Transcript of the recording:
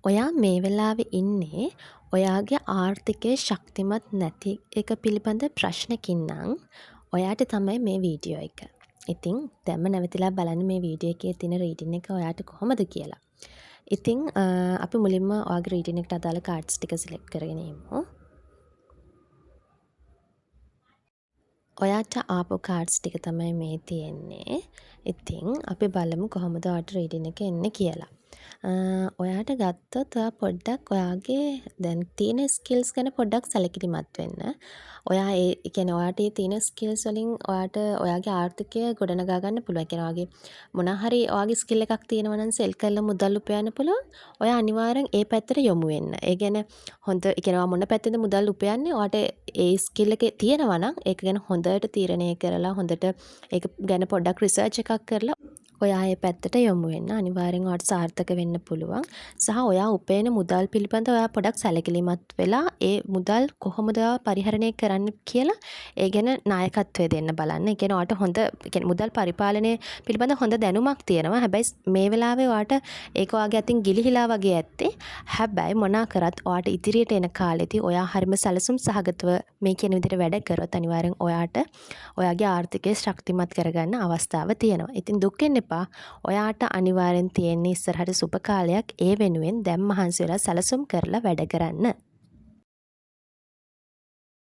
ඔයා මේ වෙලාවේ ඉන්නේ ඔයාගේ ආර්ථිකය ශක්තිමත් නැති එක පිළිබඳ ප්‍රශ්නකින් නම් ඔයාට තමයි මේ වීඩියෝ එක. ඉතින් දැන්ම නැවතිලා බලන්න මේ වීඩියෝ එකේ තියෙන රීඩින් එක ඔයාට කොහොමද කියලා. ඉතින් අපි මුලින්ම ඔයාගේ රීඩින් එකට අදාළ කාඩ්ස් ටික සිලෙක්ට් කරගෙන ඉමු. ඔයාට ආපු කාඩ්ස් ටික තමයි මේ තියෙන්නේ. ඉතින් අපි බලමු කොහොමද ඔයාට රීඩින් එක එන්නේ කියලා. ඔයාට ගත්තොත් ඔයා පොඩ්ඩක් ඔයාගේ දැන් තියෙන ස්කිල්ස් ගැන පොඩ්ඩක් සැලකිලිමත් වෙන්න. ඔයා ඒ කියන්නේ ඔයාට ඒ තියෙන ස්කිල්ස් වලින් ඔයාට ඔයාගේ ආර්ථිකය ගොඩනගා ගන්න පුළුවන්. ඒ කියන්නේ ඔයාගේ මොනවා හරි ඔයාගේ ස්කිල් එකක් තියෙනවා නම් සෙල් කරලා මුදල් උපයන්න පුළුවන්. ඔයා අනිවාර්යෙන් ඒ පැත්තට යොමු වෙන්න. ඒ කියන්නේ හොඳ ඒ කියන්නේ ඔයා මොන පැත්තේද මුදල් උපයන්නේ ඔයාට ඒ ස්කිල් එක තියෙනවා නම් ඒක ගැන හොඳට තීරණය කරලා හොඳට ඒක ගැන පොඩ්ඩක් රිසර්ච් එකක් කරලා ඔයා ඒ පැත්තට යොමු වෙන්න. අනිවාර්යෙන් ඔයාට සාර්ථක වෙන්න පුළුවන්. සහ ඔයා උපයන මුදල් පිළිබඳව ඔයා පොඩක් සැලකිලිමත් වෙලා ඒ මුදල් කොහොමද ඔයා පරිහරණය කරන්න කියලා ඒ ගැන නායකත්වය දෙන්න බලන්න. ඒ කියන්නේ ඔයාට හොඳ ඒ කියන්නේ මුදල් පරිපාලනය පිළිබඳ හොඳ දැනුමක් තියෙනවා. හැබැයි මේ වෙලාවේ ඔයාට ඒක ඔයාගේ අතින් ගිලිහිලා වගේ ඇත්තේ. හැබැයි මොනා කරත් ඔයාට ඉදිරියට එන කාලෙදී ඔයා හරිම සැලසුම් සහගතව මේ කියන විදිහට වැඩ කරොත් අනිවාර්යෙන් ඔයාට ඔයාගේ ආර්ථිකය ශක්තිමත් කරගන්න අවස්ථාව තියෙනවා. ඉතින් දුක් වෙන්න එපා. ඔයාට අනිවාර්යෙන් තියෙන්නේ ඉස්සරහට සුබ කාලයක්. ඒ වෙනුවෙන් දැන් මහන්සි වෙලා සැලසුම් කරලා වැඩ කරන්න.